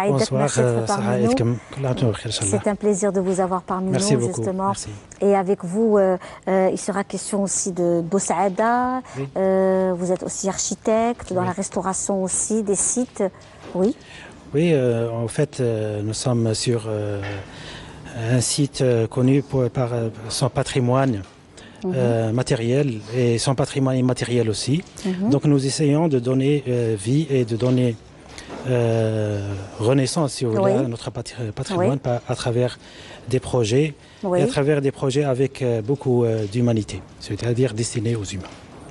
Bonsoir, c'est un plaisir de vous avoir parmi Merci nous, beaucoup. justement. Merci. Et avec vous, il sera question aussi de Boussaada. Oui. Vous êtes aussi architecte, dans la restauration aussi des sites. Oui. Oui, en fait, nous sommes sur un site connu par son patrimoine matériel et son patrimoine immatériel aussi. Donc nous essayons de donner vie et de donner renaissance, si vous voulez, à notre patrimoine à travers des projets et à travers des projets avec beaucoup d'humanité, c'est-à-dire destinés aux humains.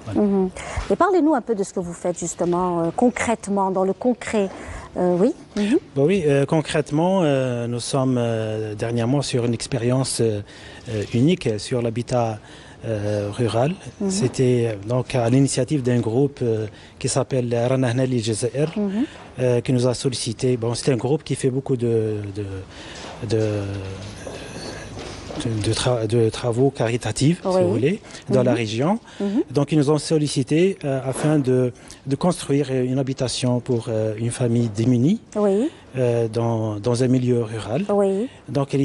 Voilà. Et parlez-nous un peu de ce que vous faites justement concrètement, dans le concret. Oui. Bon, oui, concrètement, nous sommes dernièrement sur une expérience unique sur l'habitat rural. C'était donc à l'initiative d'un groupe qui s'appelle Rana Hnali Jazair, qui nous a sollicité. Bon, c'est un groupe qui fait beaucoup de travaux caritatifs, si vous voulez, dans la région. Donc, ils nous ont sollicité afin de construire une habitation pour une famille démunie dans un milieu rural. Donc,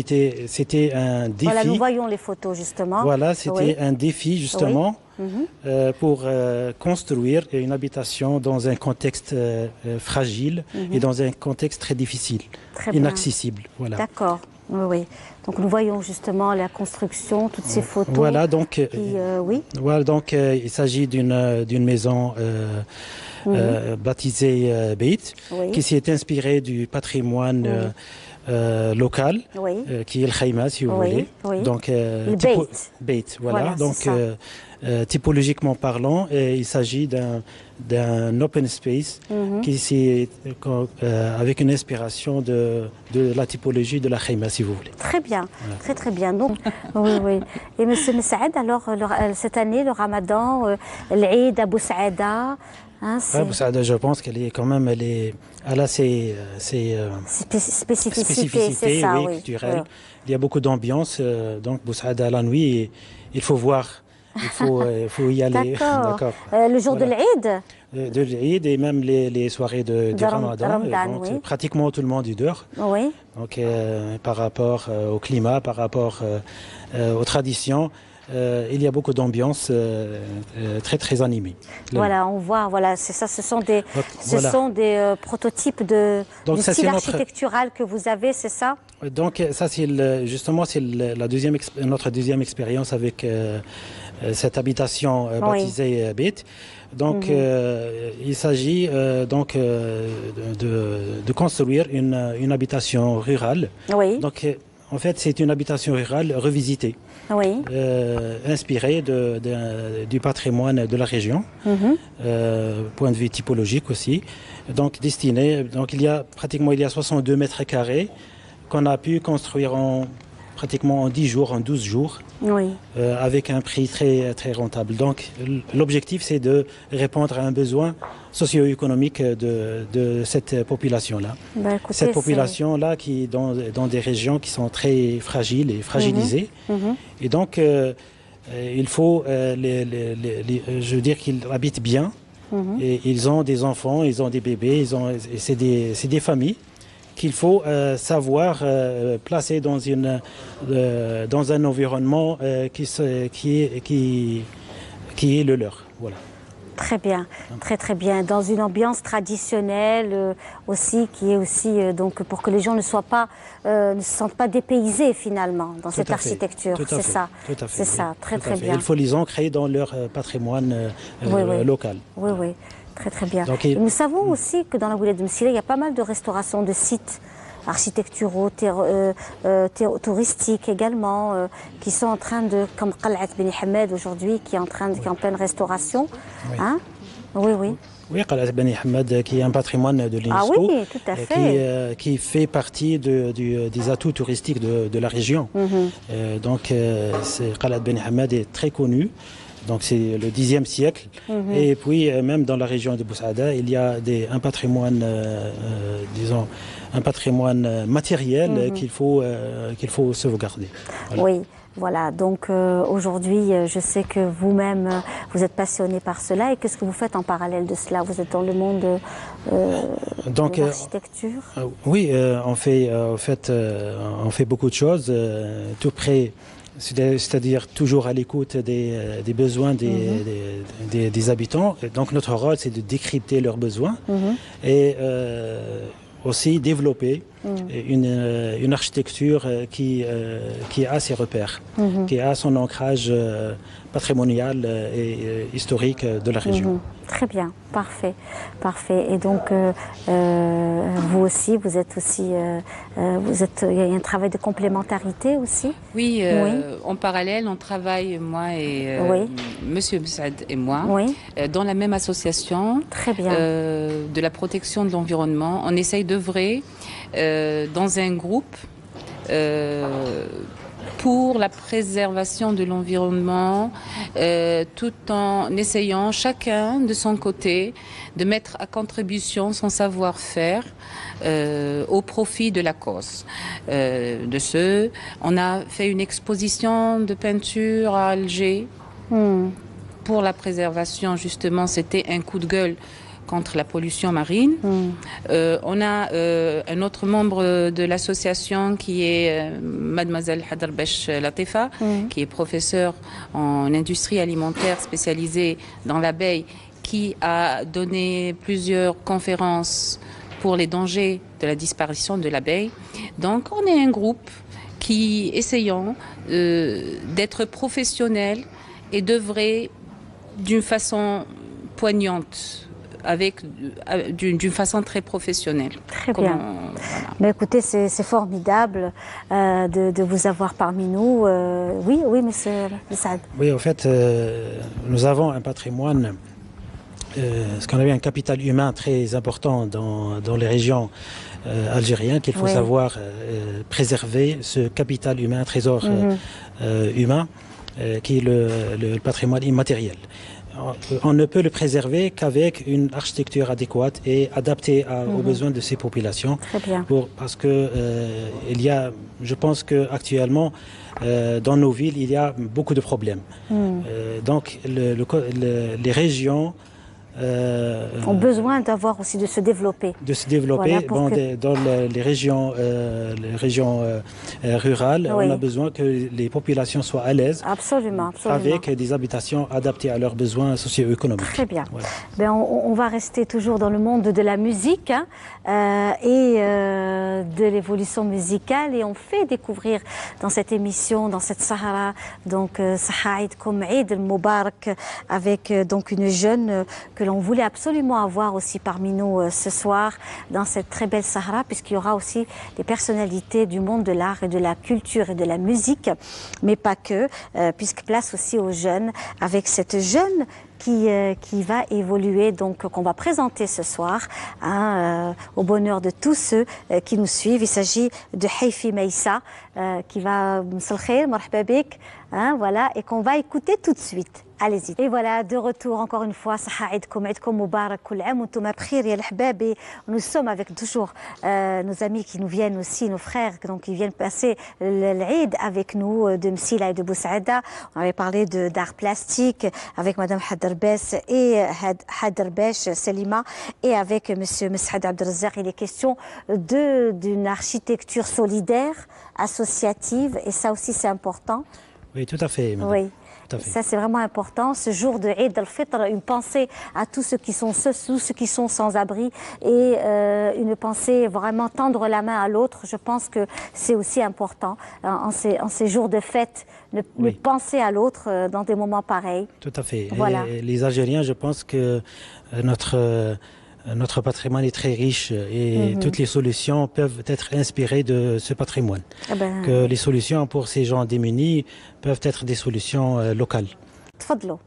c'était un défi. Voilà, nous voyons les photos, justement. Voilà, c'était un défi, justement, pour construire une habitation dans un contexte fragile et dans un contexte très difficile, inaccessible. Voilà. D'accord. Oui. Donc nous voyons justement la construction, toutes ces photos. Voilà, donc, voilà, donc il s'agit d'une maison baptisée Beit, qui s'est inspirée du patrimoine local, qui est le Khayma, si vous voulez. Donc, Beit, voilà. Donc, typologiquement parlant, il s'agit d'un open space qui avec une inspiration de la typologie de la Khayma, si vous voulez. Très bien, voilà. Très bien. Donc, oui. Et Monsieur Messaad, alors cette année, le Ramadan, l'Eid à Boussaada. Boussaada, je pense qu'elle est quand même, elle a ses spécificités, c'est ça, culturelles. Il y a beaucoup d'ambiance. Donc Boussaada la nuit, il faut voir. Il faut y aller. D'accord. Le jour de l'Eid de l'Eid et même les soirées du Ramadan. Donc, pratiquement tout le monde y dort. Donc, par rapport au climat, par rapport aux traditions, il y a beaucoup d'ambiance très animée. Voilà, on voit, voilà, c'est ça, ce sont des prototypes du style architectural que vous avez, c'est ça? Donc ça, c'est justement notre deuxième expérience avec cette habitation baptisée Beit. Donc il s'agit donc de construire une habitation rurale. Donc en fait, c'est une habitation rurale revisitée, inspirée du patrimoine de la région, point de vue typologique aussi. Donc destinée, donc il y a 62 mètres carrés qu'on a pu construire pratiquement en 10 jours, en 12 jours, avec un prix très rentable. Donc l'objectif, c'est de répondre à un besoin socio-économique de cette population-là. Cette population-là qui est dans des régions qui sont très fragiles et fragilisées. Et donc, il faut, je veux dire qu'ils habitent bien. Et ils ont des enfants, ils ont des bébés, c'est des familles qu'il faut savoir placer dans un environnement qui est le leur. Voilà. Très bien, très bien. Dans une ambiance traditionnelle aussi, qui est aussi donc pour que les gens ne se sentent pas dépaysés finalement dans cette architecture. C'est ça. C'est ça, très bien. Il faut les ancrer dans leur patrimoine local. Oui. Très bien. Donc, nous savons aussi que dans la Wilaya de Msila, il y a pas mal de restaurations de sites architecturaux, touristiques également, qui sont en train comme Qal'at Beni Hamed aujourd'hui, qui est en pleine restauration. Oui, Qal'at Beni Hamed, qui est un patrimoine de l'UNESCO, tout à fait. Qui fait partie des atouts touristiques de la région. Donc, Qal'at Beni Hamed est très connu. Donc c'est le Xe siècle. Et puis même dans la région de Boussaada, il y a un patrimoine, un patrimoine matériel qu'il faut sauvegarder. Voilà. Oui, Voilà, donc aujourd'hui, je sais que vous-même, vous êtes passionné par cela. Et qu'est-ce que vous faites en parallèle de cela? Vous êtes dans le monde de l'architecture? Oui, on fait beaucoup de choses, tout près, c'est-à-dire toujours à l'écoute des besoins des habitants. Donc notre rôle, c'est de décrypter leurs besoins et aussi développer une architecture qui a ses repères, qui a son ancrage patrimonial et historique de la région. Très bien, parfait, parfait. Et donc, vous aussi, il y a un travail de complémentarité aussi? Oui, en parallèle, on travaille, moi et Monsieur Messaad et moi, dans la même association. Très bien. De la protection de l'environnement. On essaye d'œuvrer dans un groupe pour la préservation de l'environnement, tout en essayant chacun de son côté de mettre à contribution son savoir-faire au profit de la cause. On a fait une exposition de peinture à Alger pour la préservation, justement, c'était un coup de gueule contre la pollution marine. On a un autre membre de l'association qui est Mademoiselle Haderbesh Latifa, qui est professeure en industrie alimentaire spécialisée dans l'abeille, qui a donné plusieurs conférences pour les dangers de la disparition de l'abeille. Donc on est un groupe qui essayons d'être professionnels et d'œuvrer d'une façon poignante, d'une façon très professionnelle. Très bien. Voilà. Mais écoutez, c'est formidable de vous avoir parmi nous. Oui, monsieur Messaad. Oui, en fait, nous avons un patrimoine, ce qu'on appelle un capital humain très important dans les régions algériennes, qu'il faut savoir préserver ce capital humain, trésor humain, qui est le patrimoine immatériel. On ne peut le préserver qu'avec une architecture adéquate et adaptée aux besoins de ces populations. Très bien. Parce que je pense qu'actuellement, dans nos villes, il y a beaucoup de problèmes. Donc, les régions ont besoin d'avoir aussi de se développer. De se développer dans les régions rurales. On a besoin que les populations soient à l'aise. Absolument. Avec des habitations adaptées à leurs besoins socio-économiques. Très bien. Voilà. Ben, on va rester toujours dans le monde de la musique et de l'évolution musicale, et on fait découvrir dans cette émission, dans cette Sahara, donc Sahaïd comme Eid al-Mubarak, avec donc une jeune que l'on voulait absolument avoir aussi parmi nous ce soir dans cette très belle Sahara, puisqu'il y aura aussi des personnalités du monde de l'art et de la culture et de la musique, mais pas que, puisque place aussi aux jeunes, avec cette jeune qui va évoluer, donc qu'on va présenter ce soir au bonheur de tous ceux qui nous suivent. Il s'agit de Heifi Meissa qui va voilà, et qu'on va écouter tout de suite. Allez-y. Et voilà, de retour encore une fois. Nous sommes avec toujours nos amis qui nous viennent aussi, nos frères, donc ils viennent passer l'Eid avec nous, de Msila et de Boussaïda. On avait parlé d'art plastique avec Madame Haderbesh Selima et avec Monsieur Messaad Abdelrazak. Il est question d'une architecture solidaire, associative, et ça aussi c'est important. Oui, tout à fait, madame. Oui. Ça, c'est vraiment important. Ce jour de Eid al-Fitr, une pensée à tous ceux qui sont sans abri, et une pensée vraiment tendre la main à l'autre. Je pense que c'est aussi important en ces jours de fête, de penser à l'autre dans des moments pareils. Tout à fait. Voilà. Et les Algériens, je pense que notre patrimoine est très riche, et toutes les solutions peuvent être inspirées de ce patrimoine. Que les solutions pour ces gens démunis peuvent être des solutions locales. Tfadlou.